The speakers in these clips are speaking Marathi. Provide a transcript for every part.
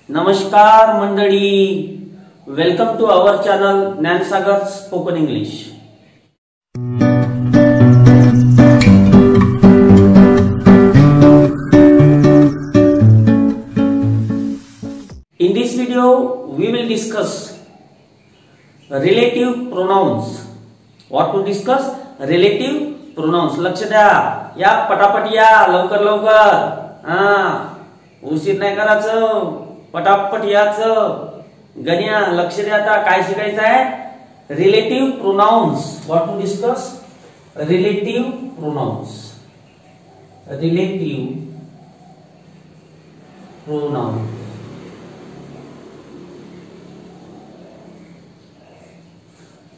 नमस्कार मंडळी, welcome to our channel Gyansagar spoken English. In this video we will discuss relative pronouns. What to discuss? Relative pronouns. लक्ष द्या, या पटापट या, लवकर लवकर, उशीर नाही करायचं, पटापट याचं. गण्या लक्ष द्या, आता काय शिकायचं आहे? Relative pronouns. What to discuss? Relative pronouns. Relative pronoun.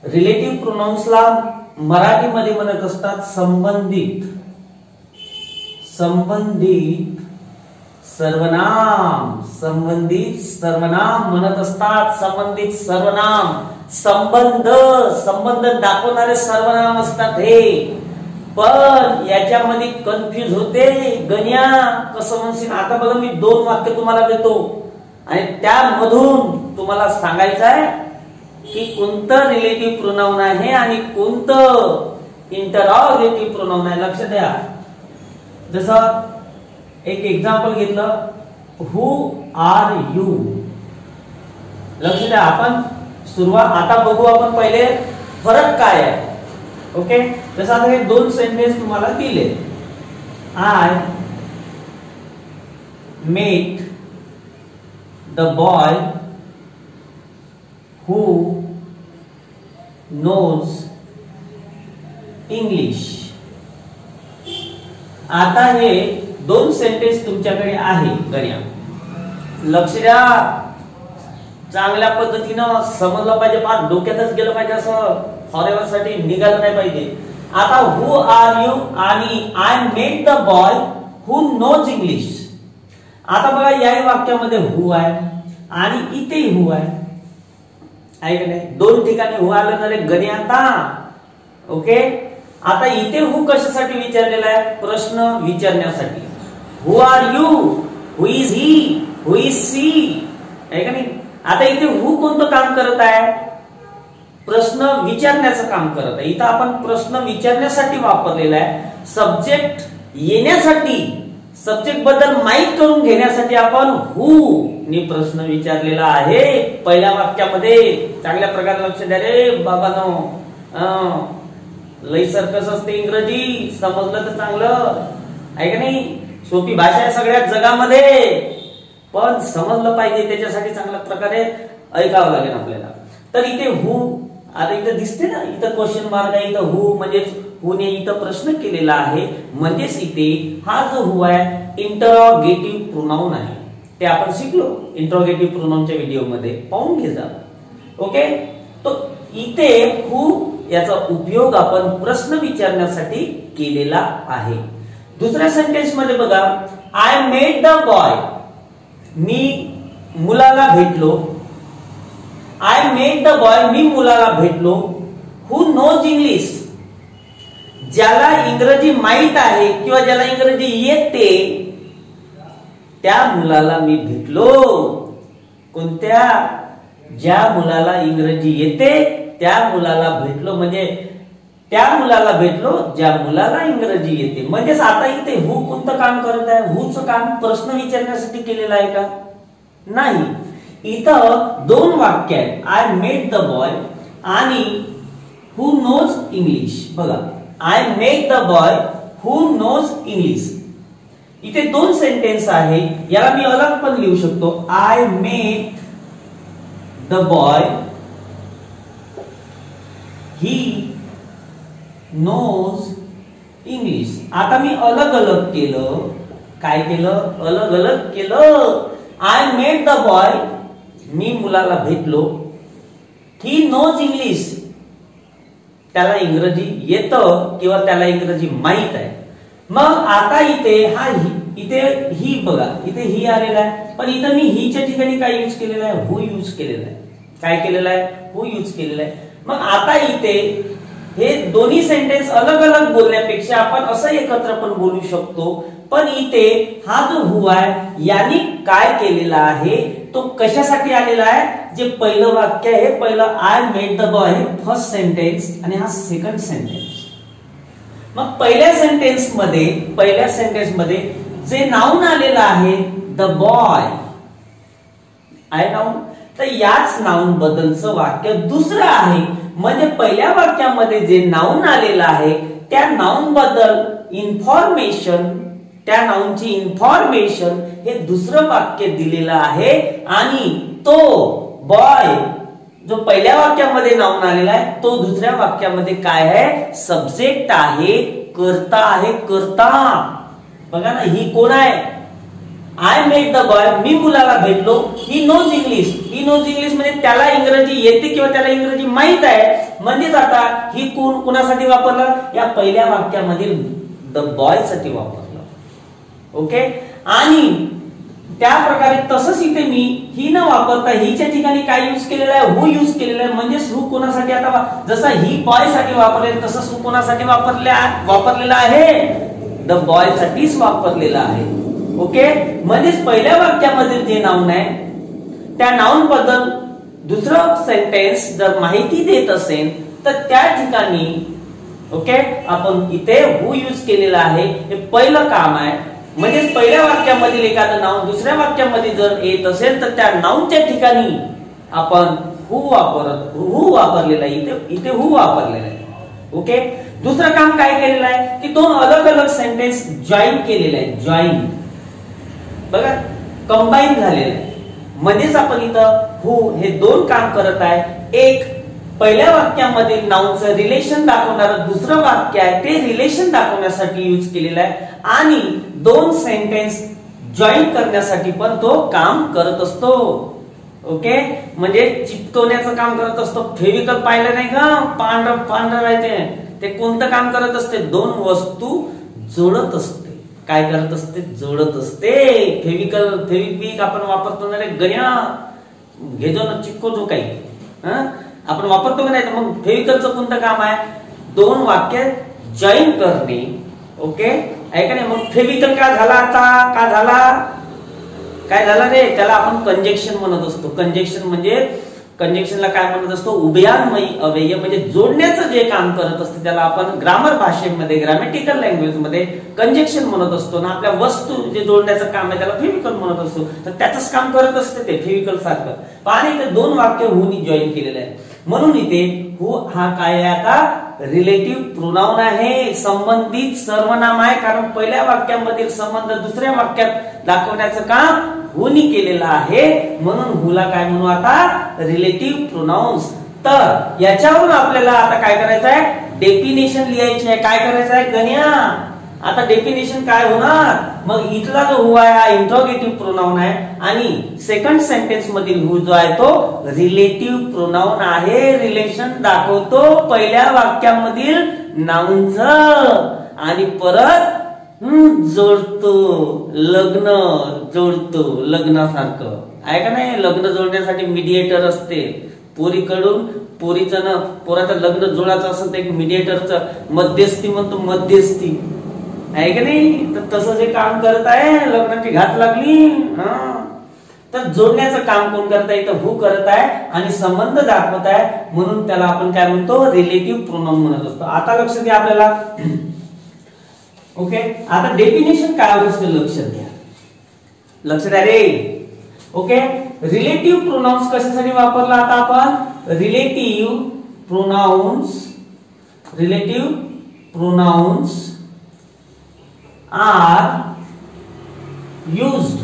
Relative प्रोनाउन्सला मराठीमध्ये म्हणत असतात संबंधित. संबंधित सर्वनाम. संबंधित सर्वनाम म्हणत असतात. संबंधित सर्वनाम, संबंध, संबंध दाखवणारे सर्वनाम असतात हे. पण याच्यामध्ये कन्फ्युज होते. गण्या कसं म्हणशील? आता बघा, मी दोन वाक्य तुम्हाला देतो आणि त्यामधून तुम्हाला सांगायचं आहे की कोणतं रिलेटिव्ह प्रोनाउन आहे आणि कोणतं इंटरॉगेटिव्ह प्रोनाउन आहे. लक्ष द्या. जसं एक एक्झाम्पल घेतलं, हु आर यू. लक्ष द्या, आपण सुरुवात आता बघू. आपण पहिले फरक काय आहे. ओके, जसं आता हे दोन सेंटेन्स तुम्हाला दिले. I met the boy who knows English. आता हे दोन सेंटेन्स तुमच्याकडे आहे. गण्या लक्ष द्या, चांगल्या पद्धतीनं समजलं पाहिजे, फार डोक्यातच गेलं पाहिजे, असं फॉरेवर साठी निघालं नाही पाहिजे. आता हु आर यू आणि I met the boy who knows English. आता बघा, या वाक्यामध्ये हु आहे आणि इथे हु आहे. आहे का नाही? दोन ठिकाणी हु आलं ना रे गण्या. आता ओके, आता इथे हु कशासाठी विचारलेला आहे? प्रश्न विचारण्यासाठी. Who are you, who is he, who is she. आहे का नाही? आता इथे हु कोणतं काम करत आहे? प्रश्न विचारण्याचं काम करत आहे. इथं आपण प्रश्न विचारण्यासाठी वापरलेला आहे. सब्जेक्ट येण्यासाठी, सब्जेक्ट बद्दल माहित करून घेण्यासाठी आपण हु नी प्रश्न विचारलेला आहे पहिल्या वाक्यामध्ये. चांगल्या प्रकारे लक्ष द्या रे बाबांनो. लई सर्कस असते इंग्रजी, समजलं तर चांगलं आहे का नाही? सोपी भाषा आहे सगळ्या जगामध्ये, पण समजलं पाहिजे, त्याच्यासाठी चांगल्या प्रकारे ऐकावं लागेल आपल्याला. तर इथे हु, आता इथं दिसते ना, इथं क्वेश्चन मार्क आहे. इथं हु म्हणजे हुने इथं प्रश्न केलेला आहे, म्हणजेच इथे हा जो हु आहे इंटरॉगेटिव्ह प्रोनाउन आहे. ते आपण शिकलो इंटरॉगेटिव्ह प्रोनाउनच्या व्हिडिओमध्ये, पाहून घे जा. ओके, तो इथे हु याचा उपयोग आपण प्रश्न विचारण्यासाठी केलेला आहे. दुसऱ्या सेंटेन्स मध्ये बघा, आय मेट द बॉय. मी मुलाला भेटलो. आय मेट द बॉय, मी मुलाला भेटलो. हु नोज इंग्लिश, ज्याला इंग्रजी माहित आहे किंवा ज्याला इंग्रजी येते त्या मुलाला मी भेटलो. कोणत्या? ज्या मुलाला इंग्रजी येते त्या मुलाला भेटलो. म्हणजे त्या मुलाला भेटलो ज्या मुलाला इंग्रजी येते. म्हणजेच आता इथे हु कोणतं काम करत आहे? हुचं काम प्रश्न विचारण्यासाठी केलेलं आहे का? नाही. इथं दोन वाक्य आहेत, आय मेट द बॉय आणि हु नोज इंग्लिश. बघा, I met the boy who knows English. इथे दोन सेंटेन्स आहे. याला मी अलग पण लिहू शकतो. I met the boy he knows English. आता मी अलग अलग केलं. काय केलं? अलग अलग केलं. आय मेट द बॉय, मी मुलाला भेटलो. ही नोज इंग्लिश, त्याला इंग्रजी येतं किंवा त्याला इंग्रजी माहित आहे. मग आता इथे हा इथे ही बघा, इथे ही आलेला आहे, पण इथं मी हीच्या ठिकाणी काय यूज केलेलं आहे? हु यूज केलेलं आहे. काय केलेलं आहे? हु यूज केलेलं आहे. मग आता इथे हे दोन्ही सेंटेन्स अलग अलग बोलण्यापेक्षा आपण असं एकत्र पण बोलू शकतो पण इथे हा जो हु आहे याने काय केलेला आहे, तो कशासाठी आलेला आहे, जे पहिलं वाक्य आहे, पहिलं I met the boy, first sentence, आणि हा सेकंड सेंटेन्स. मग पहिल्या सेंटेन्स मध्ये जे नाउन आलेलं आहे द बॉय आहे नाउन, तर याच नाउन बद्दलचं वाक्य दुसरं आहे. म्हणजे पहिल्या वाक्यामध्ये जे नाउन आलेलं आहे त्या नाउन बद्दल इन्फॉर्मेशन, त्या नाउनची इन्फॉर्मेशन हे दुसरं वाक्य दिलेलं आहे. आणि तो बॉय जो पहिल्या वाक्यामध्ये नाउन आलेला आहे तो दुसऱ्या वाक्यामध्ये काय आहे, सब्जेक्ट आहे, कर्ता आहे, कर्ता. बघा ना, ही कोण आहे, आय मेट द बॉय, मी मुलाला भेटलो. He knows English, he knows English म्हणजे त्याला इंग्रजी येते किंवा त्याला इंग्रजी माहित आहे. म्हणजेच आता ही कोण कोणासाठी वापरलं, या पहिल्या वाक्यामधील द बॉय साठी वापरलं. ओके, आणि त्या प्रकारे तसंच इथे मी ही न वापरता हिच्या ठिकाणी काय यूज केलेलं आहे, हु यूज केलेलं आहे. म्हणजे हु कोणासाठी, आता जसा ही बॉय साठी वापरलेलं तसंच हु कोणासाठी वापरलेला आहे, द बॉय साठीच वापरलेला आहे. ओके, म्हणजेच पहिल्या वाक्यामध्ये जे नाउन आहे त्या नाउन बद्दल दुसरं सेंटेन्स जर माहिती देत असेल तर त्या ठिकाणी ओके आपण इथे हु यूज केलेला आहे. हे पहिलं काम आहे. म्हणजे पहिल्या वाक्यामधील एखादं नाउन दुसऱ्या वाक्यामध्ये जर येत असेल तर त्या नाउनच्या ठिकाणी आपण हु वापरलेला आहे. इथे हु वापरलेला आहे. ओके, दुसरं काम काय केलेलं आहे की दोन अलग अलग सेंटेन्स जॉईन केलेले आहे. जॉईन, बघा, कंबाईन झालेलं आहे. म्हणजेच आपण इथं हु हे दोन काम करत आहे. एक पहिल्या वाक्यामध्ये नाउनचं रिलेशन दाखवणारं दुसरं वाक्य आहे ते रिलेशन दाखवण्यासाठी यूज केलेलं आहे. आणि दोन सेंटेन्स जॉईन करण्यासाठी पण तो काम करत असतो. ओके, म्हणजे चिपकवण्याचं काम करत असतो. फेविकल पाहिलं नाही का, पांढरं पांढरं राहते, ते कोणतं काम करत असते, दोन वस्तू जोडत असते. काय करत असते, जोडत असते. फेविक्विक आपण वापरतो ना रे गण्या, घेतो ना, चिपकवतो काही, आपण वापरतो का नाही. तर मग फेविकलचं कोणतं काम आहे, दोन वाक्य जॉईन करणे. ओके, आहे का नाही. मग फेविकल काय झाला, आता काय झाला रे, त्याला आपण कंजक्शन म्हणत असतो. कंजक्शन म्हणजे कंजक्शनला काय म्हणत असतो, उभयान्वयी अव्यय, म्हणजे जोडण्याचं जे काम करत असते त्याला आपण ग्रामर भाषेमध्ये, ग्रामॅटिकल लँग्वेज मध्ये कंजक्शन म्हणत असतो ना. आपल्या वस्तू जे जोडण्याचं काम आहे त्याला फेविकल म्हणत असतो. तर त्याचंच काम करत असते ते फेविकल सारखं. पाणी इथे दोन वाक्य हुनी जॉईन केलेलं आहे. म्हणून इथे हु हा काय आहे, आता रिलेटिव्ह प्रोनाउन आहे, संबंधित सर्वनाम आहे. कारण पहिल्या वाक्यामधील संबंध दुसऱ्या वाक्यात दाखवण्याचं काम हुनी केलेलं आहे. म्हणून हुला काय म्हणू, आता रिलेटिव्ह प्रोनाउन्स. तर याच्यावरून आपल्याला आता काय करायचं आहे, डेफिनेशन लिहायची आहे. काय करायचं आहे गण्या, आता डेफिनेशन काय होणार, मग इथला जो हु आहे हा इंट्रोगेटिव्ह प्रोनाउन आहे आणि सेकंड सेंटेन्स मधील हु जो आहे तो रिलेटिव्ह प्रोनाउन आहे. रिलेशन दाखवतो पहिल्या वाक्यामधील नाउनचं आणि परत जोडतो, लग्न जोडतो, लग्नासारखं आहे का नाही. लग्न जोडण्यासाठी मीडिएटर असते. पोरीकडून पोरीचं ना पोराचं लग्न जोडायचं असेल तर एक मीडिएटरचं मध्यस्थी म्हणतो, मध्यस्थी आहे का नाही. तर तसं जे काम करत आहे, लग्नाची घात लागली, तर जोडण्याचं काम कोण करत आहे, तर हु करत आहे आणि संबंध दाखवत आहे. म्हणून त्याला आपण काय म्हणतो, रिलेटिव्ह प्रोनाउन म्हणत असतो. आता लक्ष द्या आपल्याला. ओके, आता डेफिनेशन काय असतं लक्ष द्या, लक्ष द्या रे. ओके, रिलेटिव्ह प्रोनाउन्स कशासाठी वापरला आता आपण, relative pronounce are used,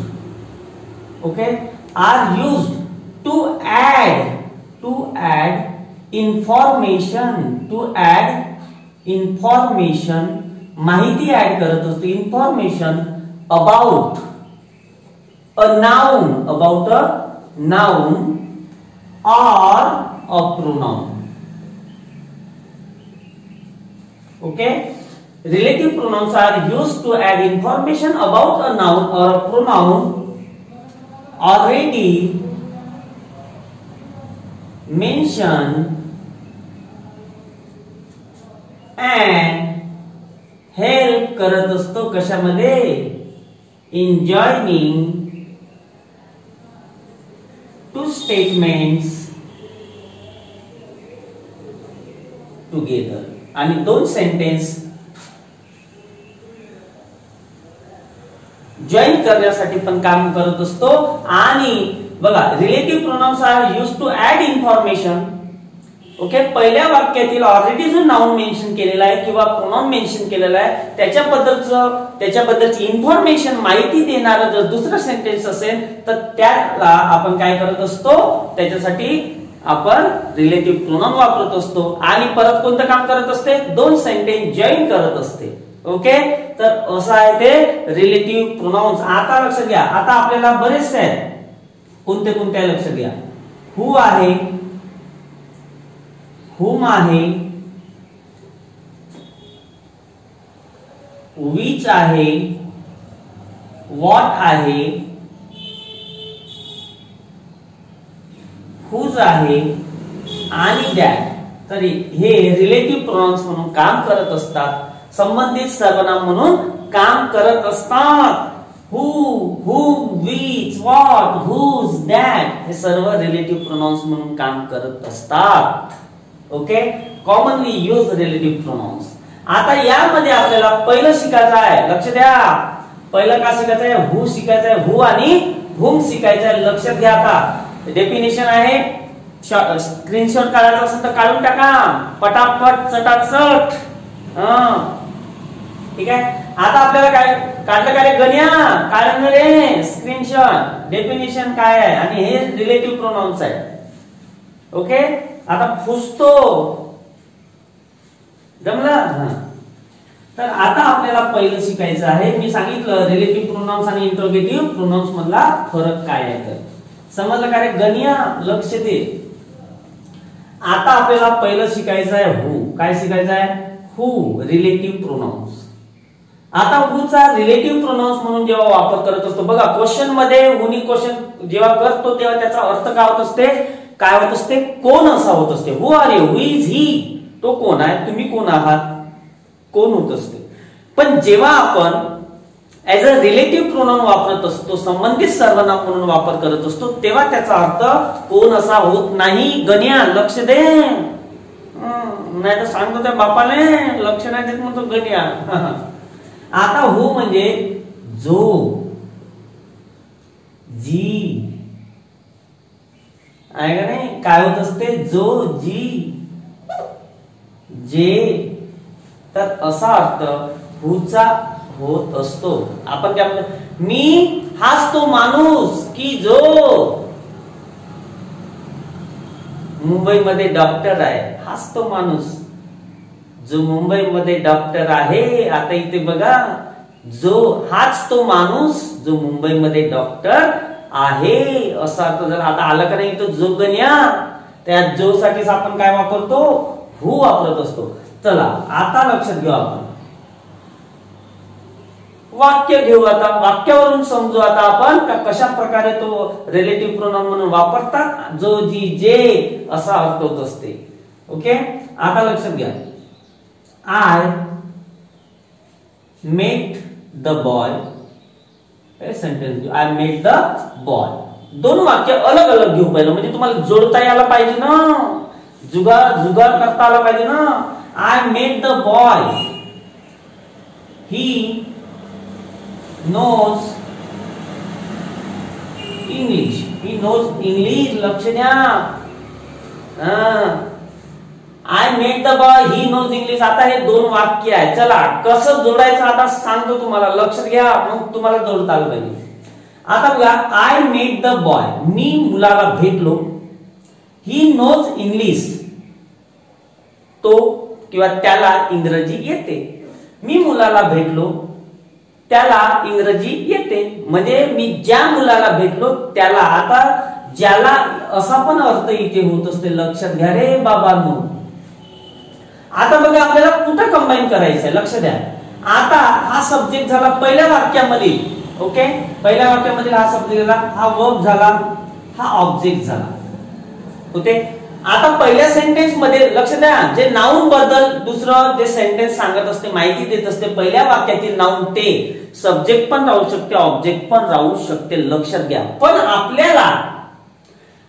okay, are used to add information, माहिती ऍड करत असतो, information about a noun or a pronoun. Okay, relative pronouns are used to add information about a noun or a pronoun already mentioned and help करत असतो कशामध्ये in joining two statements together आणि दोन सेंटेन्स जॉईन करण्यासाठी पण काम करत असतो आणि बघा relative pronouns are used to add information okay पहिल्या वाक्यातील ऑलरेडी जो नाउन मेन्शन केलेला आहे किंवा प्रोनाउन मेन्शन केलेला आहे त्याच्याबद्दलची इन्फॉर्मेशन माहिती देणारं जर दुसरं सेंटेन्स असेल तर त्याला आपण काय करत असतो त्याच्यासाठी आपण रिलेटिव्ह प्रोनाउन वापरत असतो आणि परत कोणतं काम करत असते दोन सेंटेन्स जॉईन करत असते ओके तर असं आहे ते रिलेटिव्ह प्रोनाउन्स आता लक्षात घ्या आता आपल्याला बरेचसे आहेत कोणते कोणते लक्षात घ्या हु आहे whom आहे which आहे what आहे whose आहे आणि that तरी हे रिलेटिव्ह प्रोनाउन्स म्हणून काम करत असतात संबंधित सर्वनाम म्हणून काम करत असतात who whom which what whose that हे सर्व रिलेटिव्ह प्रोनाउन्स म्हणून काम करत असतात okay commonly use relative pronounce आता यामध्ये आपल्याला पहिलं शिकायचं आहे लक्ष द्या पहिलं का शिकायचं आहे हु शिकायचं आहे हु आणि whom शिकायचं आहे लक्षात घ्या आता डेफिनेशन आहे स्क्रीनशॉट काढायचा असेल तर काढून टाका पटापट चटाचट ठीक आहे आता आपल्याला काय काढलं का रे गण्या काढलं रे स्क्रीनशॉट डेफिनेशन काय आहे आणि हे रिलेटिव्ह प्रोनाउन्स आहे ओके आता फुसतो जमलं तर आता आपल्याला पहिलं शिकायचं आहे मी सांगितलं रिलेटिव्ह प्रोनाउन्स आणि इंटरोगेटिव्ह प्रोनाउन्स मधला फरक काय आहे तर समजलं का रे गण्या लक्ष दे आता आपल्याला पहिलं शिकायचं आहे हु काय शिकायचं आहे हु रिलेटिव्ह प्रोनाउन्स आता हु चा रिलेटिव्ह प्रोनाउन्स म्हणून जेव्हा वापर करत असतो बघा क्वेश्चन मध्ये हुनी क्वेश्चन जेव्हा करतो तेव्हा त्याचा अर्थ काय होत असते काय होत असते कोण असा होत असते who are you who is he तो कोण आहे तुम्ही कोण आहात कोण होत असते पण जेव्हा आपण ऍज अ रिलेटिव्ह प्रोनाउन वापरत असतो संबंधित सर्वनाम म्हणून वापर करत असतो तेव्हा त्याचा अर्थ कोण असा होत नाही गण्या लक्ष दे नाही तर सांगतो त्या बापाने लक्ष नाही देत म्हणतो गण्या आता हु म्हणजे जो जी आहे का नाही काय होत असते जो जी जे तर असा अर्थ हुचा होत असतो आपण काय म्हणतो मी हाच तो माणूस की जो मुंबईमध्ये डॉक्टर आहे हाच तो माणूस जो मुंबईमध्ये डॉक्टर आहे आता इथे बघा जो हाच तो माणूस जो मुंबईमध्ये डॉक्टर आहे असा अर्थ जर आता आला का नाही तो जो गण्या त्या जो साठी आपण काय वापरतो हु वापरत असतो चला आता लक्षात घेऊ आपण वाक्य घेऊ आता वाक्यावरून समजू आता आपण का कशा प्रकारे तो रिलेटिव्ह प्रोनाउन म्हणून वापरतात जो जी जे असा अर्थ होत असते ओके आता लक्षात घ्या I met the boy sentence I met the boy दोन वाक्य अलग अलग घेऊ पहिलं म्हणजे तुम्हाला जोडता यायला पाहिजे ना जुगार करता आला पाहिजे ना I met the boy he knows English. He knows English. लक्ष द्या. I met the boy. He knows English. आता हे दोन वाक्य आहे. चला कसं जोडायचं आता सांगतो तुम्हाला. लक्षात घ्या मग तुम्हाला जोडता आलं पाहिजे. आता बघा I met the boy. मी मुलाला भेटलो. He knows English. तो किंवा त्याला इंग्रजी येते. मी मुलाला भेटलो. त्याला इंग्रजी येते म्हणजे मी ज्या मुलाला भेटलो त्याला आता ज्याला असा पण अर्थ इथे होत असते लक्षात घ्या रे बाबांनो आता बघा आपल्याला कुठं कंबाईन करायचंय लक्ष द्या आता हा सब्जेक्ट झाला पहिल्या वाक्यामध्ये ओके पहिल्या वाक्यामध्ये हा सब्जेक्ट झाला हा वर्ब झाला हा ऑब्जेक्ट झाला होते आता पहिल्या सेंटेन्स मध्ये लक्ष द्या, जे नाउन बद्दल दुसरं जे सेंटेन्स सांगत असते, माहिती देत असते, पहिल्या वाक्यातील नाउन ते सब्जेक्ट पण राहू शकते, ऑब्जेक्ट पण राहू शकते, लक्षात घ्या. पण आपल्याला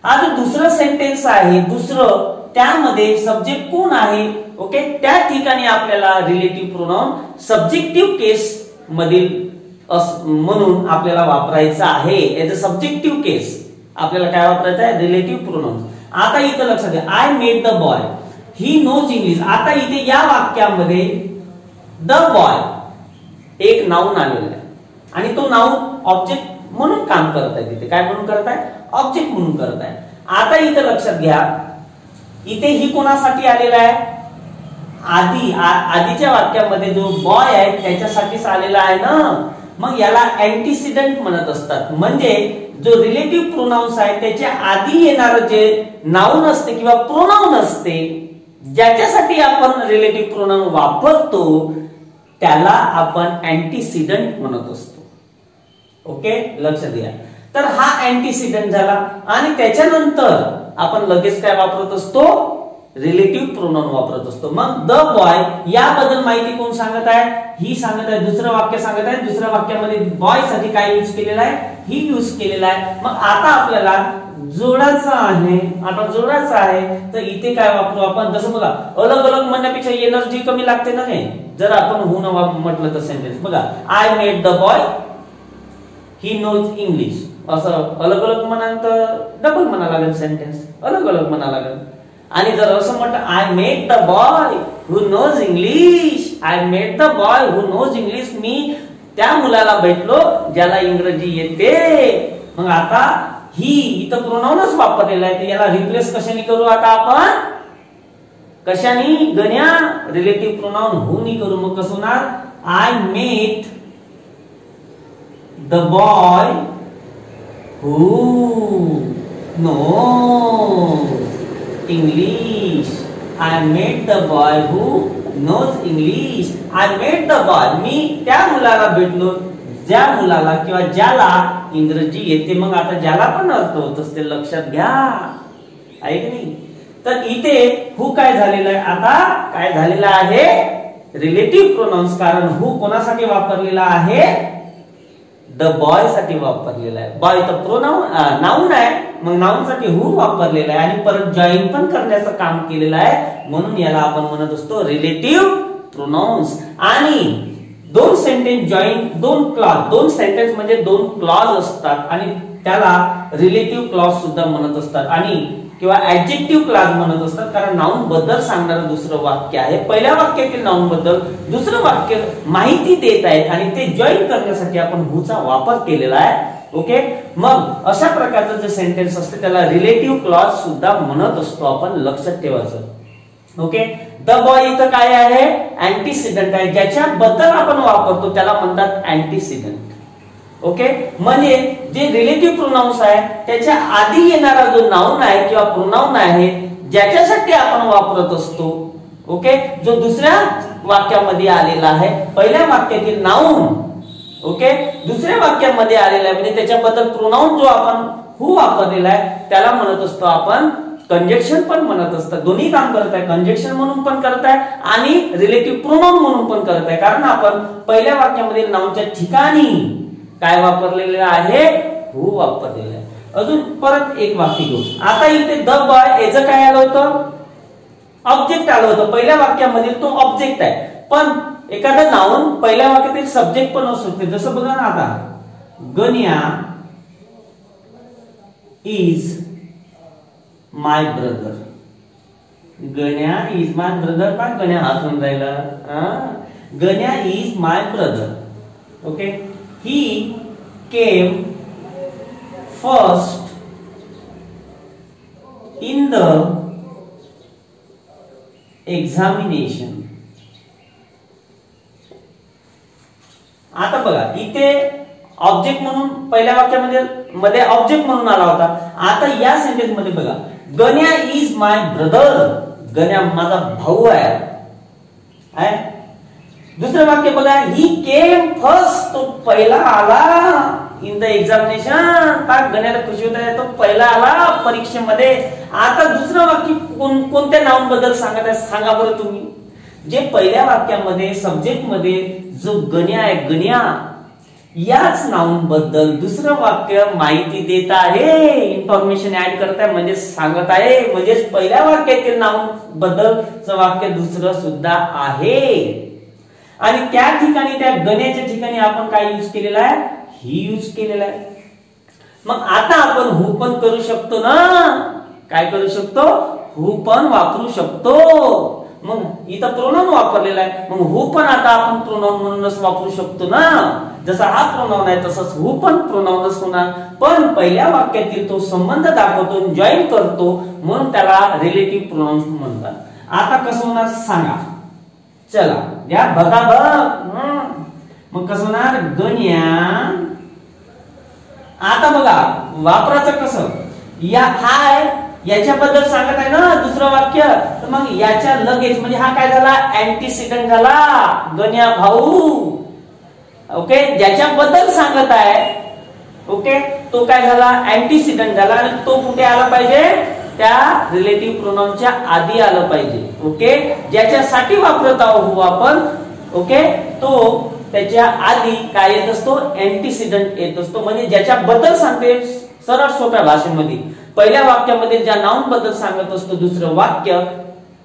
हा जो दुसरं सेंटेन्स आहे, दुसरं त्यामध्ये सब्जेक्ट कोण आहे, ओके, त्या ठिकाणी आपल्याला रिलेटिव्ह प्रोनाउन सब्जेक्टिव्ह केस मधील म्हणून आपल्याला वापरायचं आहे. एज अ सब्जेक्टिव्ह केस आपल्याला काय वापरायचं आहे, रिलेटिव्ह प्रोनाउन. आता इथं लक्षात घ्या, I made the boy, he knows English. आता इथे या वाक्यामध्ये द बॉय एक नाउन आलेला आहे आणि तो नाउन ऑब्जेक्ट म्हणून काम करत आहे. तिथे काय म्हणून करत आहे, ऑब्जेक्ट म्हणून करत आहे. आता इथं लक्षात घ्या, इथे ही कोणासाठी आलेला आहे, आधीच्या वाक्यामध्ये जो बॉय आहे त्याच्यासाठीच आलेला आहे ना. मग याला अँटीसिडंट म्हणत असतात. म्हणजे जो रिलेटिव्ह प्रोनाउन्स आहे त्याच्या आधी येणारं जे नाउन असते किंवा प्रोनाउन असते, ज्याच्यासाठी आपण रिलेटिव्ह प्रोनाउन वापरतो त्याला आपण अँटीसिडंट म्हणत असतो. ओके, लक्ष द्या. तर हा अँटीसिडंट झाला आणि त्याच्यानंतर आपण लगेच काय वापरत असतो, रिलेटिव्ह प्रोनाउन वापरत असतो. मग द बॉय याबद्दल माहिती कोण सांगत आहे, ही सांगत आहे. दुसरं वाक्य सांगत आहे, दुसऱ्या वाक्यामध्ये बॉय साठी काय यूज केलेला आहे, ही यूज केलेला आहे. मग आता आपल्याला जोडायचं आहे. आता जोडायचं आहे तर इथे काय वापरू आपण, जसं बघा अलग अलग म्हणण्यापेक्षा एनर्जी कमी लागते ना. हे जर आपण हो न म्हटलं तर सेंटेन्स बघा, I made the boy he knows English, असं अलग अलग म्हणाल तर डबल म्हणा लागेल, सेंटेन्स अलग अलग म्हणा लागेल. आणि जर असं म्हटलं, I made the boy who knows English, I made the boy who knows English, मी त्या मुलाला भेटलो ज्याला इंग्रजी येते. मग आता ही इथं प्रोनाउनच वापरलेला आहे, तर याला रिप्लेस कशाने करू आता आपण, कशाने, गण्या रिलेटिव्ह प्रोनाउन हु नी करू. मग कसं होणार, I made the boy who knows English, I made the boy who knows English. I made the boy, मी त्या मुलाला भेटलो ज्या मुलाला किंवा ज्याला इंग्रजी येते. मग आता ज्याला पण अर्थ होत असते, लक्षात घ्या, आहे की नाही. तर इथे हु काय झालेलं आहे, आता काय झालेलं आहे, रिलेटिव्ह प्रोनाउन्स. कारण हु कोणासाठी वापरलेला आहे, द बॉय साठी वापरलेला आहे. बॉय तर प्रोनाउन नाउन आहे, मग नाउन साठी हु वापरलेला आहे आणि परत जॉईन पण करण्याचं काम केलेलं आहे. म्हणून याला आपण म्हणत असतो रिलेटिव्ह प्रोनाउन्स. आणि दोन सेंटेन्स जॉईन, दोन सेंटेन्स म्हणजे दोन क्लॉज असतात आणि त्याला रिलेटिव्ह क्लॉज सुद्धा म्हणत असतात आणि किंवा ऍडजेक्टिव्ह क्लॉज म्हणत असतात. कारण नाउन बद्दल सांगणारं दुसरं वाक्य आहे, पहिल्या वाक्यातील नाउन बद्दल दुसरं वाक्य माहिती देत आहे आणि ते जॉईन करण्यासाठी आपण हुचा वापर केलेला आहे. ओके, मग अशा प्रकारचं जे सेंटेन्स असते त्याला रिलेटिव्ह क्लॉज सुद्धा म्हणत असतो आपण, लक्षात ठेवायचं. ओके, द बॉय इथं काय आहे, अँटीसिडंट आहे, ज्याच्याबद्दल आपण वापरतो त्याला म्हणतात अँटीसिडंट. ओके, म्हणजे जे रिलेटिव्ह प्रोनाउन्स आहे त्याच्या आधी येणारा जो नाउन आहे किंवा प्रोनाउन आहे ज्याच्यासाठी आपण वापरत असतो. ओके, जो दुसऱ्या वाक्यामध्ये आलेला आहे, पहिल्या वाक्यातील नाउन ओके दुसऱ्या वाक्यामध्ये आलेला आहे, म्हणजे त्याच्याबद्दल प्रोनाउन जो आपण हु वापरलेला आहे त्याला म्हणत असतो आपण कंजक्शन पण म्हणत असतात. दोन्ही काम करत आहे, कंजक्शन म्हणून पण करत आहे आणि रिलेटिव्ह प्रोनाउन म्हणून पण करत आहे. कारण आपण पहिल्या वाक्यामध्ये नाउनच्या ठिकाणी काय वापरलेले आहे, हु वापरलेलं आहे. अजून परत एक वाक्य घेऊ. आता इथे द बॉय याचं काय आलं होतं, ऑब्जेक्ट आलं होतं. पहिल्या वाक्यामध्ये तो ऑब्जेक्ट आहे, पण एखादा नाउन पहिल्या वाक्यात सब्जेक्ट पण असू शकते. जसं बघा ना, आता Ganya is my brother, Ganya is my brother, पण गण्या हसून राहिला, Ganya is my brother. Okay, he came first in the examination. आता बघा इथे ऑब्जेक्ट म्हणून पहिल्या वाक्यामध्ये ऑब्जेक्ट म्हणून आला होता. आता या सेंटेन्स मध्ये बघा, गण्या इज माय ब्रदर, गण्या माझा भाऊ आहे. दुसरं वाक्य बघा, ही केम फर्स्ट, तो पहिला आला इन द एक्झामिनेशन. गण्याला खुशी होत आहे, तो पहिला आला परीक्षेमध्ये. आता दुसरं वाक्य कोणत्या नाउन बद्दल सांगत आहे सांगा बरं तुम्ही. जे पहिल्या वाक्यामध्ये सब्जेक्ट मध्ये जो गण्या आहे, गण्या याच नाउन बद्दल दुसरं वाक्य माहिती देत आहे, इन्फॉर्मेशन ऍड करत आहे, म्हणजे सांगत आहे. म्हणजे पहिल्या वाक्यातील नाउन बद्दलचं वाक्य दुसरं सुद्धा आहे. आणि त्या ठिकाणी त्या गण्याच्या ठिकाणी आपण काय यूज केलेला आहे, ही यूज केलेला आहे. मग आता आपण हु पण करू शकतो ना. काय करू शकतो, हु पण वापरू शकतो. मग इथं प्रोनाउन वापरलेला आहे, मग हु पण आता आपण प्रोनाउन म्हणूनच वापरू शकतो ना. जसा हा प्रोनाउन आहे तसंच हु पण प्रोनाउनच होणार. पण पहिल्या वाक्यातील तो संबंध दाखवतो, जॉईन करतो, म्हणून त्याला रिलेटिव्ह प्रोनाउन्स म्हणतात. आता कसं होणार सांगा, चला या बघा बघ. मग कसं होणार, गण्या. आता बघा वापराचं कसं, या हाय याच्याबद्दल सांगत आहे ना दुसरं वाक्य, तर मग याच्या लगेच म्हणजे हा काय झाला, अँटीसिडंट झाला, गण्या भाऊ. ओके, ज्याच्याबद्दल सांगत आहे ओके तो काय झाला, अँटीसिडंट झाला. आणि तो कुठे आला पाहिजे, त्या रिलेटिव्ह प्रोनाउनच्या आधी आलं पाहिजे. ओके, ज्याच्यासाठी वापरत आहोत आपण ओके तो त्याच्या आधी काय येत असतो, अँटीसिडंट येत असतो. म्हणजे ज्याच्याबद्दल सांगते सरळ सोप्या भाषेमध्ये पहिल्या वाक्यामध्ये ज्या नाउन बद्दल सांगत असतो दुसरं वाक्य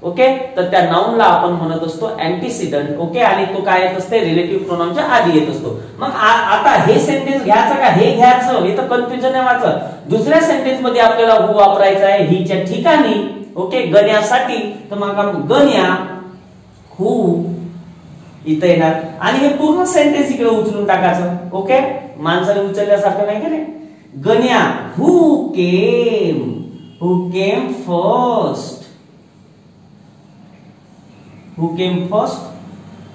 ओके, तर त्या नाउनला आपण म्हणत असतो अँटीसिडंट. ओके, आणि तो काय येत असते, रिलेटिव्ह प्रोनाउनच्या आधी येत असतो. मग आता हे सेंटेन्स घ्यायचं का हे घ्यायचं, इथं कन्फ्युजन आहे माझं. दुसऱ्या सेंटेन्स मध्ये आपल्याला हु वापरायचा आहे हीच्या ठिकाणी ओके गण्यासाठी. तर मग गण्या हु इथं येणार आणि हे पूर्ण सेंटेन्स इकडे उचलून टाकायचं. ओके, माणसाने उचलल्यासारखं नाही का रे. Ganya who came first, who came first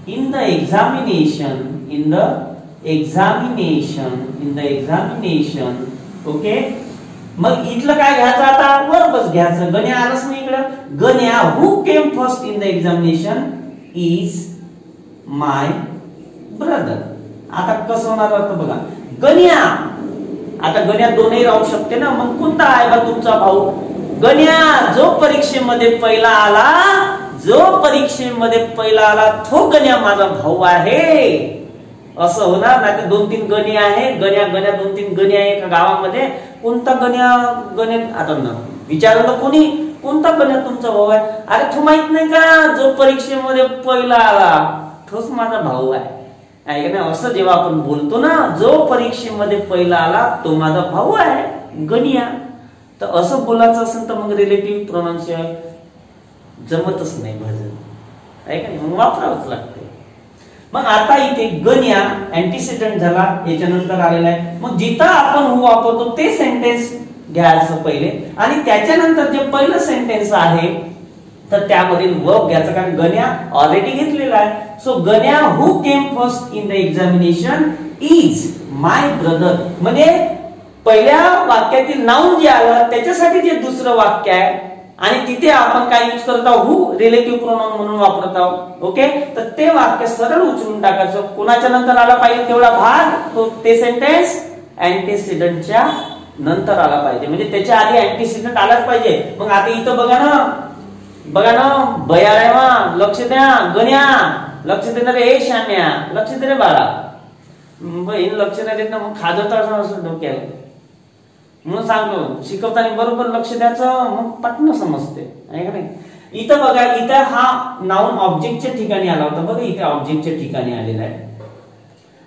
in the examination, okay. मग इथलं काय घ्यायचं, आता बरोबर घ्यायचं. गण्या आलंच नाही इकडं. गण्या who came first in the examination is my brother. आता कसं होणार अर्थ बघा, गण्या. आता गण्या दोनही राहू शकते ना. मग कोणता आहे बा तुमचा भाऊ, गण्या जो परीक्षेमध्ये पहिला आला, तो गण्या माझा भाऊ आहे. असं होणार नाही तर दोन तीन गणी आहे, गण्या दोन तीन गणी आहे एका गावामध्ये. कोणता गण्या आता ना विचारलं कोणी, कोणता गण्या तुमचा भाऊ आहे. अरे तू माहित नाही का, जो परीक्षेमध्ये पहिला आला तोच माझा भाऊ आहे का नाही. असं जेव्हा आपण बोलतो ना, जो परीक्षेमध्ये पहिला आला तो माझा भाऊ आहे गण्या. तर असं बोलायचं असेल तर मग रिलेटिव्ह प्रोनाउन्स जमतच नाही भजन आहे का नाही, मग वापरावंच लागते. मग आता इथे गण्या अँटीसिडंट झाला, याच्यानंतर आलेला आहे. मग जिथं आपण हु वापरतो ते सेंटेन्स घ्यायचं पहिले आणि त्याच्यानंतर जे पहिलं सेंटेन्स आहे तर त्यामधील वर्ब घ्यायचं, कारण गण्या ऑलरेडी घेतलेला आहे. So Ganya who came first in the examination is my brother. म्हणजे पहिल्या वाक्यातील नाउन जे आलं त्याच्यासाठी जे दुसरं वाक्य आहे आणि तिथे आपण काय यूज करत आहोत, हु रिलेटिव्ह प्रोनाउन म्हणून वापरत आहोत. ओके, तर ते वाक्य सरळ उचलून टाकायचं. कोणाच्या नंतर आला पाहिजे तेवढा भाग, तो ते सेंटेन्स अँटीसिडंटच्या नंतर आला पाहिजे. म्हणजे त्याच्या आधी अँटीसिडंट आलाच पाहिजे. मग आता इथं बघा ना बयाळ्या, लक्ष द्या. गण्या लक्ष दे ना रे, श्याम्या लक्ष दे रे बाळा. बहीण लक्ष नाही देत ना, मग खाजवता असं डोक्याला. म्हणून सांगतो शिकवताना बरोबर लक्ष द्यायचं, मग पटकन समजते आहे का नाही. इथं बघा, इथं हा नाउन ऑब्जेक्टच्या ठिकाणी आला होता बघा, इथे ऑब्जेक्टच्या ठिकाणी आलेला आहे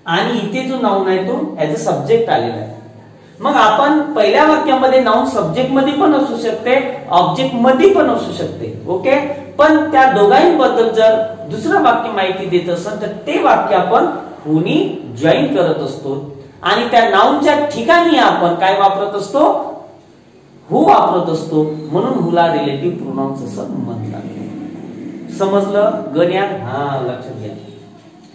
आणि इथे जो नाउन आहे तो ऍज अ सब्जेक्ट आलेला आहे. मग आपण पहिल्या वाक्यामध्ये नाउन सब्जेक्ट मध्ये पण असू शकते, ऑब्जेक्ट मध्ये पण असू शकते. ओके, पण त्या दोघांबद्दल जर दुसरं वाक्य माहिती देत असेल तर ते वाक्य आपण हुनी जॉईन करत असतो आणि त्या नाउनच्या ठिकाणी आपण काय वापरत असतो, हु वापरत असतो. म्हणून हुला रिलेटिव्ह प्रोनाउन्स असं म्हणतात. समजलं गण्या, हा लक्षात घ्या.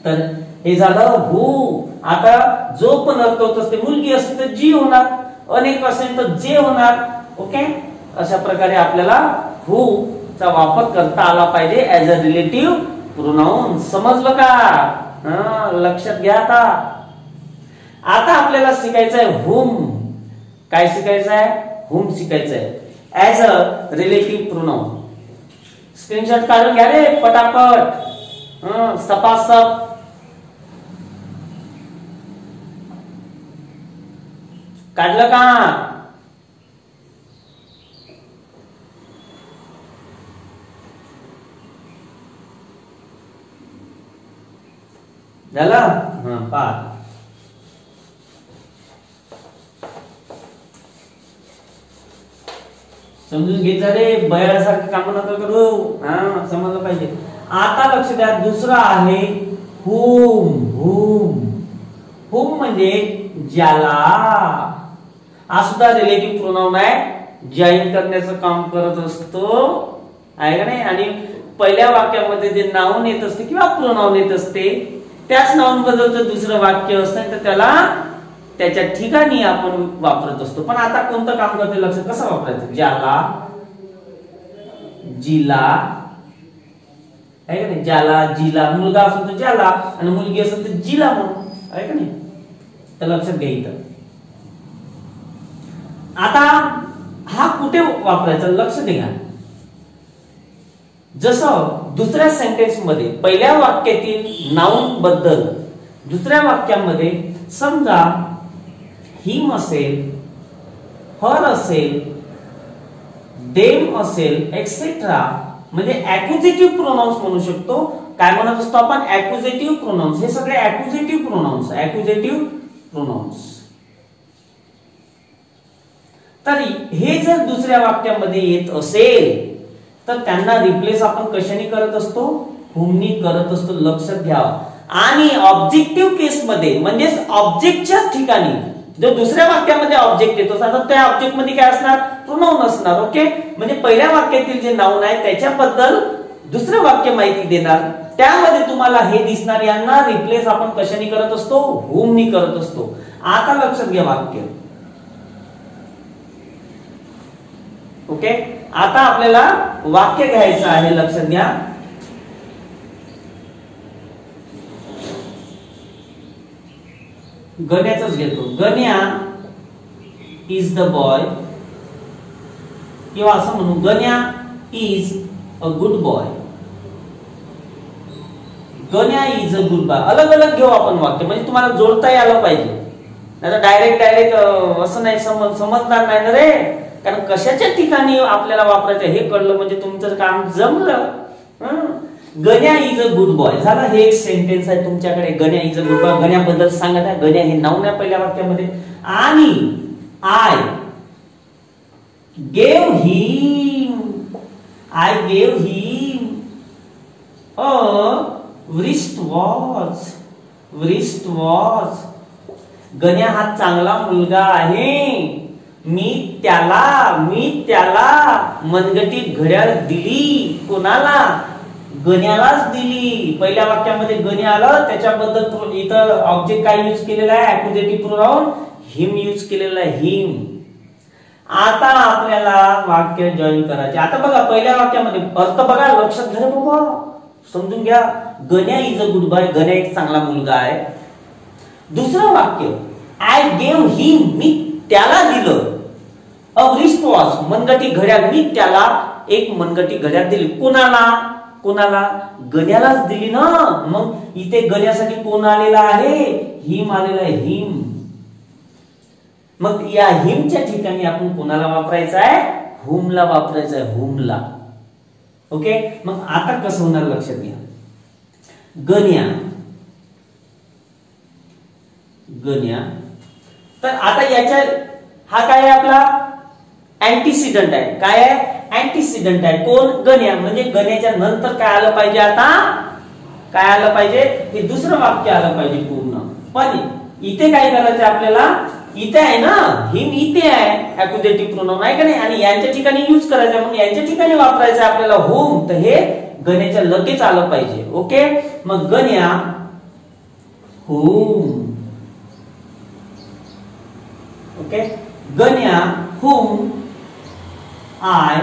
तर हे झालं हु. आता जो पण अर्थ होत असते, मुलगी असेल तर जी होणार, अनेक असेल तर जे होणार. ओके, अशा प्रकारे आपल्याला हु चा वापर करता आला पाहिजे ऍज अ रिलेटिव्ह प्रोनाउन. समजलं का, लक्षात घ्या. आता आता आपल्याला शिकायचं आहे whom. काय शिकायचं आहे? whom शिकायचं आहे as a relative pronoun. Screenshot काढून घ्या रे पटापट. सपासप. काढलं का? झालं? पहा समजून घ्यायचं रे, बयासारखी कामं नका करू. समजलं पाहिजे. आता लक्ष द्या, दुसरं आहे whom. whom म्हणजे ज्याला. हा सुद्धा रिलेटिव्ह प्रोनाउन आहे, जॉईन करण्याचं काम करत असतो, आहे का नाही? आणि पहिल्या वाक्यामध्ये जे नाउन येत असते किंवा प्रोनाउन येत असते त्याच नाउन बद्दलचं दुसरं वाक्य असतं तर त्याला त्याच्या ठिकाणी आपण वापरत असतो. पण आता कोणतं काम करते लक्ष, कसं वापरायचं? ज्याला, जिला, आहे का नाही? ज्याला, जिला. मुलगा असेल तर ज्याला आणि मुलगी असेल तर जिला म्हणून, आहे का नाही? तर लक्षात घ्यायचं. आता हा कुठे वापरायचा लक्ष द्या. जसं दुसऱ्या सेंटेन्स मध्ये पहिल्या वाक्यातील नाउन बद्दल दुसऱ्या वाक्यामध्ये समजा हिम असेल, हर असेल, देम असेल एक्सेट्रा, म्हणजे ऍक्युझेटिव्ह प्रोनाउन्स म्हणू शकतो. काय म्हणत असतो आपण? ऍक्युझेटिव्ह प्रोनाउन्स. हे सगळे ऍक्युझेटिव्ह प्रोनाउन्स. ऍक्युझेटिव्ह प्रोनाउन्स. तरी हे जर दुसऱ्या वाक्यामध्ये येत असेल तर त्यांना रिप्लेस आपण कशाने करत असतो? whomनी करत असतो. लक्षात घ्या. आणि ऑब्जेक्टिव्ह केस मध्ये म्हणजेच ऑब्जेक्टच्या ठिकाणी जो दुसऱ्या वाक्यामध्ये ऑब्जेक्ट येतो तर त्या ऑब्जेक्ट मध्ये काय असणार? प्रोनाउन असणार. ओके, म्हणजे पहिल्या वाक्यातील जे नाउन आहे त्याच्याबद्दल दुसरं वाक्य माहिती देणार, त्यामध्ये तुम्हाला हे दिसणार. यांना रिप्लेस आपण कशाने करत असतो? whomनी करत असतो. आता लक्षात घ्या वाक्य. ओके, आता आपल्याला वाक्य घ्यायचं आहे. लक्षात घ्या. गण्याच घेतो. गण्या इज द बॉय, किंवा असं म्हणू Ganya is a good boy. Ganya is a good boy. अलग अलग घेऊ आपण वाक्य, म्हणजे तुम्हाला जोडता यायला पाहिजे. नाही तर डायरेक्ट असं नाही समजणार नाही ना रे. कारण कशाच्या ठिकाणी आपल्याला वापरायचं हे कळलं म्हणजे तुमचं काम जमलं. गण्या इज अ गुड बॉय झाला. हे एक सेंटेन्स आहे तुमच्याकडे. गण्या इज अ गुड बॉय. गण्याबद्दल सांगत आहे. गण्या हे नाउन आहे पहिल्या वाक्यामध्ये. आणि I gave him a wrist watch. गण्या हा चांगला मुलगा आहे. मी त्याला मनगटी घड्याळ दिली. कोणाला? गण्यालाच दिली. पहिल्या वाक्यामध्ये गण्या आलं, त्याच्याबद्दल इथं ऑब्जेक्ट काय यूज केलेला आहे? ऍक्युझेटिव्ह प्रोनाउन हिम यूज केलेला आहे. हिम. आता आपल्याला वाक्य जॉईन करायचे. आता बघा पहिल्या वाक्यामध्ये अर्थ बघा, लक्षात घ्या बाबा, समजून घ्या. गण्या इज अ गुड बॉय. गण्या एक चांगला मुलगा आहे. दुसरं वाक्य आय गेव हिम, मी त्याला दिलं. अ wrist watch, मनगटी घड्याळ, मी त्याला एक मनगटी घड्याळ दिली. कोणाला? गण्यालाच दिली ना. मग इथे गण्यासाठी कोण आलेला आहे? हिम आलेला आहे. हिम. मग या हिमच्या ठिकाणी आपण कोणाला वापरायचं आहे? whomला वापरायचं आहे. whomला. ओके, मग आता कसं होणार लक्षात घ्या. गण्या तर आता याच्या हा काय आहे? आपला अँटीसिडंट आहे. काय आहे? अँटीसिडंट आहे. कोण? गण्या. म्हणजे गण्याच्या नंतर काय आलं पाहिजे? आता काय आलं पाहिजे? हे दुसरं वाक्य आलं पाहिजे पूर्ण. पण इथे काय करायचं आपल्याला? इथे आहे ना हिम, इथे आहे ऍक्युझेटिव्ह प्रोनाउन, आहे का नाही? आणि यांच्या ठिकाणी यूज करायचं, म्हणून यांच्या ठिकाणी वापरायचं आपल्याला whom. तर हे गण्याच्या लगेच आलं पाहिजे. ओके, मग Ganya whom. Okay, Ganya whom I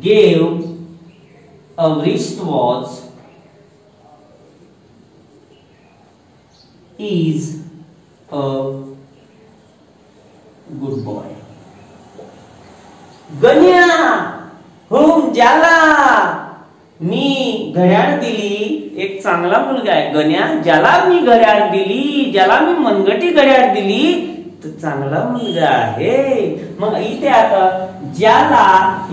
gave a wristwatch is a good boy. Ganya whom ज्याला मी घड्याळ दिली एक चांगला मुलगा आहे. गण्या ज्याला मी घड्याळ दिली, ज्याला मी मनगटी घड्याळ दिली तो चांगला मुलगा आहे. मग इथे आता ज्याला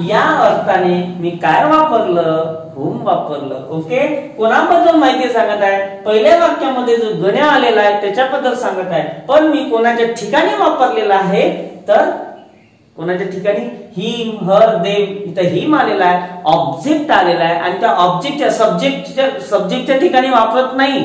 या अर्थाने मी काय वापरलं, हुम वापरलं. ओके, कोणाबद्दल माहिती सांगत आहे? पहिल्या वाक्यामध्ये जो गण्या आलेला आहे त्याच्याबद्दल सांगत आहे, पण मी कोणाच्या ठिकाणी वापरलेला आहे तर कोणाच्या ठिकाणी हिम हर देम. इथं हिम आलेला आहे, ऑब्जेक्ट आलेला आहे आणि त्या ऑब्जेक्टच्या सब्जेक्टच्या ठिकाणी वापरत नाही,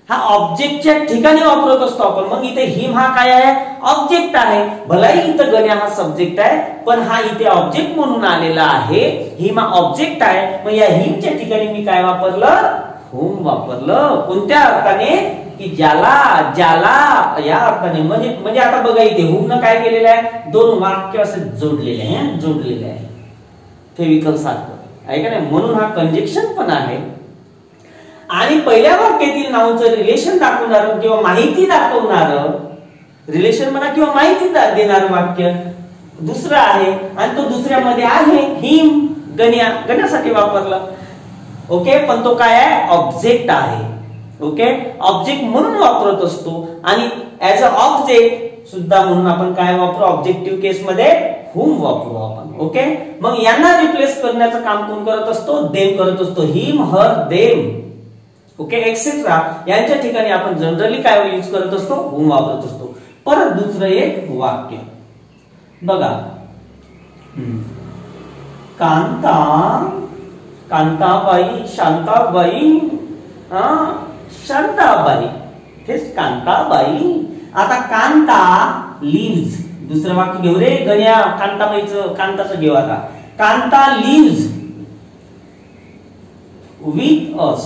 हा ऑब्जेक्टच्या ठिकाणी वापरत असतो आपण. मग इथे हिम हा काय आहे? ऑब्जेक्ट आहे. भलाही इथं गण्या हा सब्जेक्ट आहे, पण हा इथे ऑब्जेक्ट म्हणून आलेला आहे. हिम हा ऑब्जेक्ट आहे. मग या हिमच्या ठिकाणी मी काय वापरलं? हुम वापरलं. कोणत्या अर्थाने? की ज्याला ज्याला या अर्थाने. म्हणजे आता बघा इथे हुमनं काय केलेलं आहे? दोन वाक्य असे जोडलेले आहे फेविकल सारखं आहे का नाही. म्हणून हा कंजक्शन पण आहे. आणि पहिल्या वाक्यातील नाऊचं रिलेशन दाखवणार किंवा माहिती दाखवणार, रिलेशन म्हणा किंवा माहिती देणार वाक्य दुसरं आहे आणि तो दुसऱ्यामध्ये आहे हिम. गण्यासाठी वापरलं. ओके, पण तो काय आहे? ऑब्जेक्ट आहे. ओके, ऑब्जेक्ट म्हणून वापरत असतो आणि ऍज अ ऑब्जेक्ट सुद्धा म्हणून आपण काय वापरू? ऑब्जेक्टिव्ह केस मध्ये हुम वापरू आपण. ओके, मग यांना रिप्लेस करण्याचं काम कोण करत असतो? देम करत असतो. Him her them. Okay, etcetera यांच्या ठिकाणी आपण जनरली काय यूज करत असतो? हुम वापरत असतो. परत दुसरं एक वाक्य बघा. कांताबाई शांताबाई शांताबाई हेच कांताबाई. आता कांता लिव्स. दुसरं वाक्य घेऊ रे गण्या. कांताचं घेऊ आता. Kanta lives with us.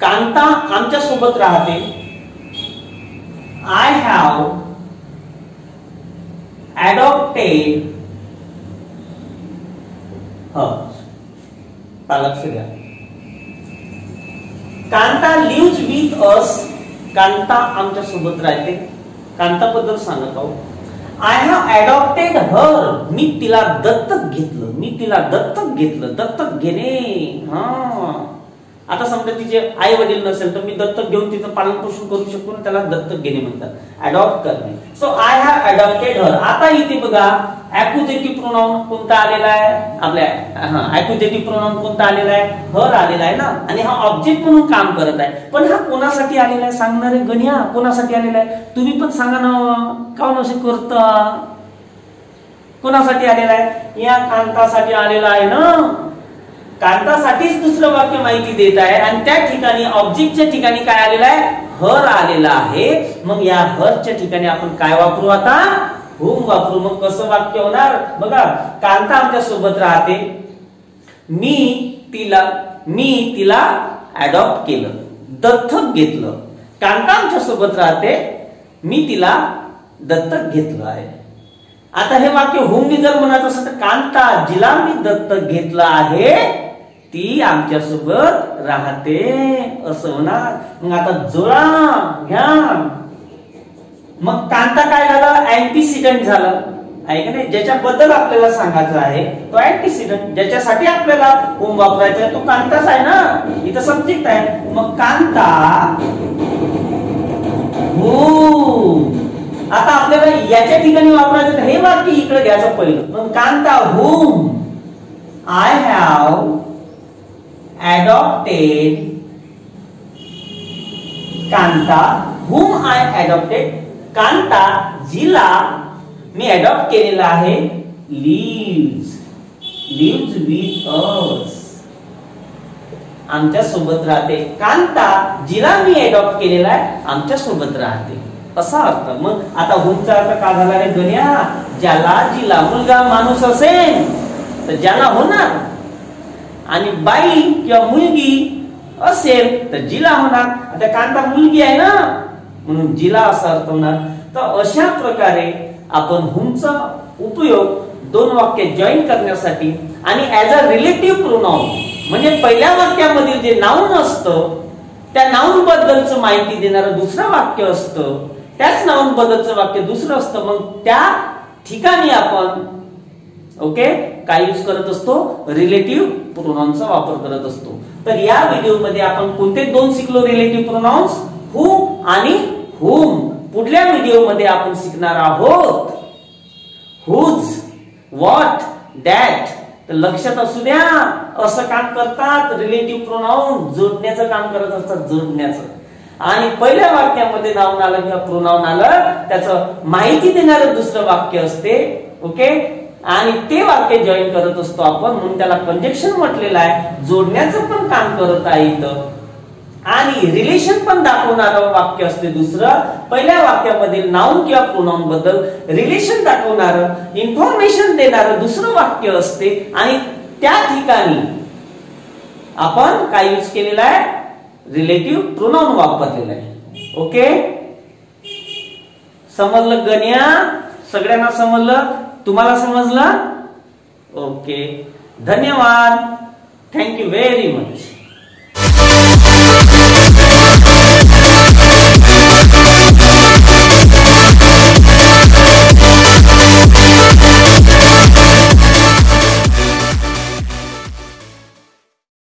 Kanta आमच्या सोबत राहते. I have adopted her. लक्ष द्या. Kanta lives with us. Kanta आमच्या सोबत राहते. कांताबद्दल सांगत आहोत. I have adopted her. मी तिला दत्तक घेतलं. दत्तक घेणे. आता समजा तिचे आई वडील नसेल तर मी दत्तक घेऊन तिचं पालन पोषण करू शकतो, त्याला दत्तक घेणे म्हणतात, अडॉप्ट करणे. सो आय हॅव अडॉप्टेड हर. आता इथे बघा ऍक्युजेटिव्ह प्रोनाउन कोणता आलेला आहे? आपल्या ऍक्युजेटिव्ह प्रोनाउन कोणता आलेला आहे? हर आलेला आहे ना. आणि हा ऑब्जेक्ट म्हणून काम करत आहे. पण हा कोणासाठी आलेला आहे? सांगणारे गण्या कोणासाठी आलेला आहे? तुम्ही पण सांगा ना, काऊन असे करता? कोणासाठी आलेला आहे? या कांतासाठी आलेला आहे ना. कांतासाठीच दुसरं वाक्य माहिती देत आहे आणि त्या ठिकाणी ऑब्जेक्टच्या ठिकाणी काय आलेलं आहे? हर आलेला आहे. मग या हरच्या ठिकाणी आपण काय वापरू आता? हुम वापरू. मग कसं वाक्य होणार बघा. कांता आमच्या सोबत राहते. मी तिला अडॉप्ट केलं, दत्तक घेतलं. कांता आमच्या सोबत राहते. मी तिला दत्तक घेतलं आहे. आता हे वाक्य हुमनी जर म्हणत असत तर कांता जिला मी दत्तक घेतलं आहे ती आमच्या सोबत राहते असं होणार. मग आता जोडा घ्या. मग कांता काय झालं? अँटीसिडंट झालं आहे का नाही. ज्याच्याबद्दल आपल्याला सांगायचं आहे तो अँटीसिडंट. ज्याच्यासाठी आपल्याला हुम वापरायचा आहे तो कांताच आहे ना. इथं सब्जेक्ट आहे. मग कांता हुम. आता आपल्याला याच्या ठिकाणी वापरायचं हे वाक्य इकडे घ्यायचं पहिलं. मग Kanta whom I have adopted. Kanta whom I adopted. Kanta जिला मी अडॉप्ट केलेला आहे lives with us. आमच्या सोबत राहते. कांता जिला मी अडॉप्ट केलेला आहे आमच्या सोबत राहते असा अर्थ. मग आता हुमचा अर्थ का झाला रे गण्या? ज्याला जिला. मुलगा माणूस असेल तर ज्याला होणार आणि बाई किंवा मुलगी असेल तर जिला होणार. आता कांता मुलगी आहे ना म्हणून जिला असा अर्थ होणार. तर अशा प्रकारे आपण हुमचा उपयोग दोन वाक्य जॉईन करण्यासाठी आणि ऍज अ रिलेटिव्ह प्रोनाउन म्हणजे पहिल्या वाक्यामधील जे नाउन असतं त्या नाउन बद्दलचं माहिती देणारं दुसरं वाक्य असतं, त्याच नाउन बद्दलचं वाक्य दुसरं असतं. मग त्या ठिकाणी आपण ओके काय यूज करत असतो? रिलेटिव्ह प्रोनाउन्सचा वापर करत असतो. तर या व्हिडिओमध्ये आपण कोणते दोन शिकलो रिलेटिव्ह प्रोनाउन्स? हू आणि whom. पुढल्या व्हिडिओमध्ये आपण शिकणार आहोत whose, what, that. तर लक्षात असू द्या, असं काम करतात रिलेटिव्ह प्रोनाउन, जोडण्याचं काम करत असतात, जोडण्याचं. आणि पहिल्या वाक्यामध्ये नाउन आलं किंवा प्रोनाउन आलं, त्याचं माहिती देणारं दुसरं वाक्य असते. ओके, आणि ते वाक्य जॉईन करत असतो आपण, म्हणून त्याला कंजक्शन म्हटलेलं आहे. जोडण्याचं पण काम करत आहे इथं, आणि रिलेशन पण दाखवणारं वाक्य असते दुसरं. पहिल्या वाक्यामध्ये नाउन किंवा प्रोनाउन बद्दल रिलेशन दाखवणारं, इन्फॉर्मेशन देणारं दुसरं वाक्य असते, आणि त्या ठिकाणी आपण काय यूज केलेला आहे? रिलेटिव्ह प्रोनाउन वापरलेला आहे. ओके, समजलं गण्या? सगळ्यांना समजलं? तुम्हाला समजलं? ओके, धन्यवाद. Thank you very much.